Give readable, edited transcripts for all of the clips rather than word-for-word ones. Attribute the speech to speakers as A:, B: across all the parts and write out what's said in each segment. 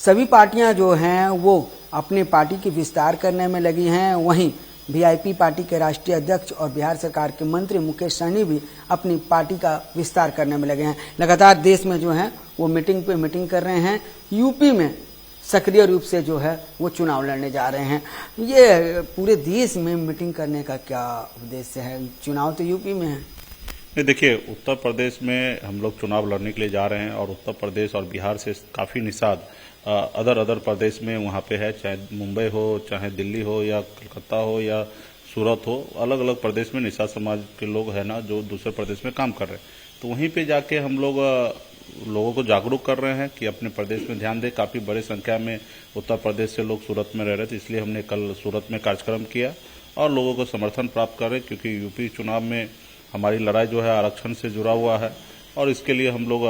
A: सभी पार्टियां जो हैं वो अपने पार्टी की विस्तार करने में लगी हैं। वहीं वीआईपी पार्टी के राष्ट्रीय अध्यक्ष और बिहार सरकार के मंत्री मुकेश सहनी भी अपनी पार्टी का विस्तार करने में लगे हैं। लगातार देश में जो है वो मीटिंग पे मीटिंग कर रहे हैं। यूपी में सक्रिय रूप से जो है वो चुनाव लड़ने जा रहे हैं। ये पूरे देश में मीटिंग करने का क्या उद्देश्य है? चुनाव तो यूपी में है।
B: नहीं, देखिए, उत्तर प्रदेश में हम लोग चुनाव लड़ने के लिए जा रहे हैं और उत्तर प्रदेश और बिहार से काफ़ी निषाद अदर प्रदेश में वहाँ पे है, चाहे मुंबई हो, चाहे दिल्ली हो, या कलकत्ता हो, या सूरत हो। अलग अलग प्रदेश में निषाद समाज के लोग हैं ना, जो दूसरे प्रदेश में काम कर रहे हैं। तो वहीं पे जाके हम लोग लोगों को जागरूक कर रहे हैं कि अपने प्रदेश में ध्यान दें। काफ़ी बड़ी संख्या में उत्तर प्रदेश से लोग सूरत में रह रहे थे, इसलिए हमने कल सूरत में कार्यक्रम किया और लोगों को समर्थन प्राप्त कर रहे हैं, क्योंकि यूपी चुनाव में हमारी लड़ाई जो है आरक्षण से जुड़ा हुआ है और इसके लिए हम लोग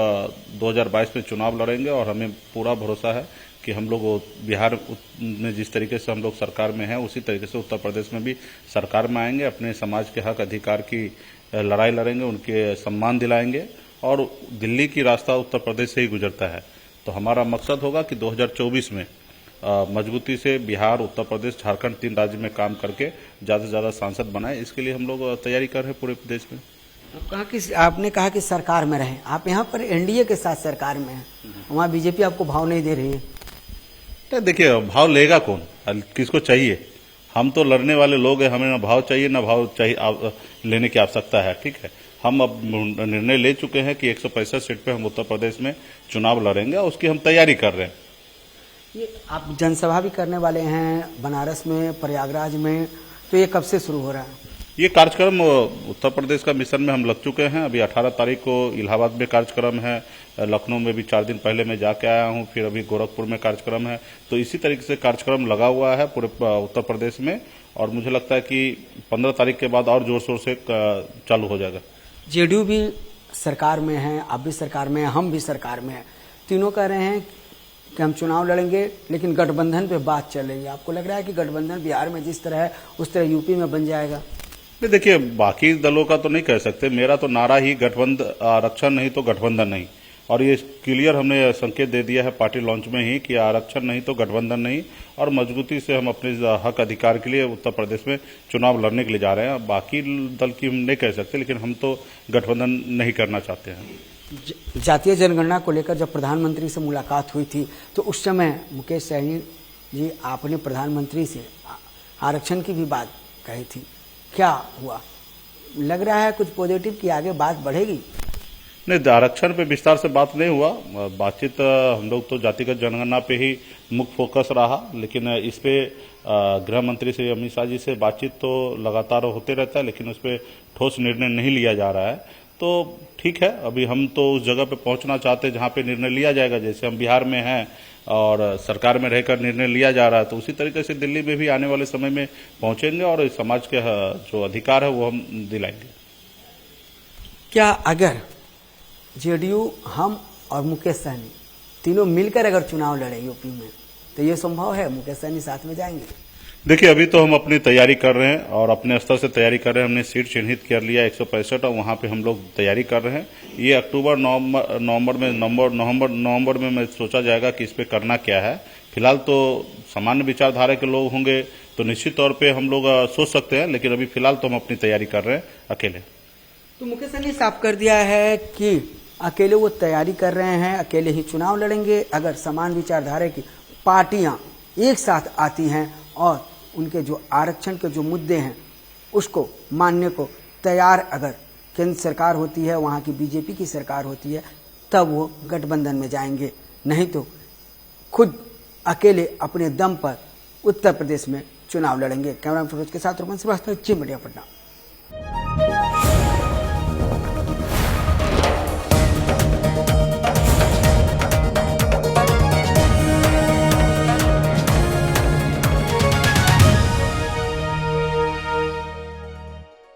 B: 2022 में चुनाव लड़ेंगे और हमें पूरा भरोसा है कि हम लोग बिहार में जिस तरीके से हम लोग सरकार में हैं उसी तरीके से उत्तर प्रदेश में भी सरकार में आएंगे, अपने समाज के हक अधिकार की लड़ाई लड़ेंगे, उनके सम्मान दिलाएंगे। और दिल्ली की रास्ता उत्तर प्रदेश से ही गुजरता है, तो हमारा मकसद होगा कि 2024 में मजबूती से बिहार, उत्तर प्रदेश, झारखंड 3 राज्य में काम करके ज़्यादा से ज़्यादा सांसद बनाए। इसके लिए हम लोग तैयारी कर रहे हैं पूरे प्रदेश में।
A: आपने कहा कि सरकार में रहे, आप यहाँ पर एनडीए के साथ सरकार में हैं, वहाँ बीजेपी आपको भाव नहीं दे रही है।
B: तो देखिए, भाव लेगा कौन, किसको चाहिए? हम तो लड़ने वाले लोग हैं, हमें ना भाव चाहिए ना भाव चाहिए लेने की आवश्यकता है। ठीक है, हम अब निर्णय ले चुके हैं कि 165 सीट पे हम उत्तर प्रदेश में चुनाव लड़ेंगे और उसकी हम तैयारी कर रहे हैं।
A: ये आप जनसभा भी करने वाले हैं बनारस में, प्रयागराज में, तो ये कब से शुरू हो रहा है?
B: ये कार्यक्रम उत्तर प्रदेश का मिशन में हम लग चुके हैं। अभी 18 तारीख को इलाहाबाद में कार्यक्रम है, लखनऊ में भी 4 दिन पहले मैं जाके आया हूं, फिर अभी गोरखपुर में कार्यक्रम है। तो इसी तरीके से कार्यक्रम लगा हुआ है पूरे उत्तर प्रदेश में और मुझे लगता है कि 15 तारीख के बाद और जोर शोर से चालू हो जाएगा।
A: जेडीयू भी सरकार में है, आप भी सरकार में हैं, हम भी सरकार में हैं, तीनों कह रहे हैं कि हम चुनाव लड़ेंगे, लेकिन गठबंधन पे बात चल रही है। आपको लग रहा है कि गठबंधन बिहार में जिस तरह है उस तरह यूपी में बन जाएगा?
B: नहीं, देखिए, बाकी दलों का तो नहीं कह सकते। मेरा तो नारा ही गठबंधन, आरक्षण नहीं तो गठबंधन नहीं, और ये क्लियर हमने संकेत दे दिया है पार्टी लॉन्च में ही कि आरक्षण नहीं तो गठबंधन नहीं, और मजबूती से हम अपने हक अधिकार के लिए उत्तर प्रदेश में चुनाव लड़ने के लिए जा रहे हैं। बाकी दल की हम नहीं कह सकते, लेकिन हम तो गठबंधन नहीं करना चाहते हैं।
A: जातीय जनगणना को लेकर जब प्रधानमंत्री से मुलाकात हुई थी तो उस समय मुकेश सहनी जी आपने प्रधानमंत्री से आरक्षण की भी बात कही थी, क्या हुआ? लग रहा है कुछ पॉजिटिव कि आगे बात बढ़ेगी?
B: नहीं, आरक्षण पे विस्तार से बात नहीं हुआ। बातचीत हम लोग तो जातिगत जनगणना पे ही मुख्य फोकस रहा, लेकिन इस पे गृह मंत्री से, अमित शाह जी से बातचीत तो लगातार होते रहता है, लेकिन उस पर ठोस निर्णय नहीं लिया जा रहा है। तो ठीक है, अभी हम तो उस जगह पे पहुंचना चाहते हैं जहां पे निर्णय लिया जाएगा। जैसे हम बिहार में हैं और सरकार में रहकर निर्णय लिया जा रहा है, तो उसी तरीके से दिल्ली में भी आने वाले समय में पहुंचेंगे और समाज के जो अधिकार है वो हम दिलाएंगे।
A: क्या अगर जेडीयू, हम और मुकेश सहनी तीनों मिलकर अगर चुनाव लड़े यूपी में तो ये संभव है? मुकेश सहनी साथ में जाएंगे?
B: देखिए, अभी तो हम अपनी तैयारी कर रहे हैं और अपने स्तर से तैयारी कर रहे हैं। हमने सीट चिन्हित कर लिया 165 और वहां पे हम लोग तैयारी कर रहे हैं। ये अक्टूबर नवंबर में मैं सोचा जाएगा कि इस पे करना क्या है। फिलहाल तो सामान्य विचारधारा के लोग होंगे तो निश्चित तौर पे हम लोग सोच सकते हैं, लेकिन अभी फिलहाल तो हम अपनी तैयारी कर रहे हैं अकेले।
A: तो मुकेश सहनी साफ कर दिया है कि अकेले वो तैयारी कर रहे हैं, अकेले ही चुनाव लड़ेंगे। अगर समान विचारधारा की पार्टियां एक साथ आती हैं और उनके जो आरक्षण के जो मुद्दे हैं उसको मानने को तैयार अगर केंद्र सरकार होती है, वहाँ की बीजेपी की सरकार होती है, तब वो गठबंधन में जाएंगे, नहीं तो खुद अकेले अपने दम पर उत्तर प्रदेश में चुनाव लड़ेंगे। कैमरा फिरोज के साथ रोमन श्रीवास्तव, जी मीडिया पटना।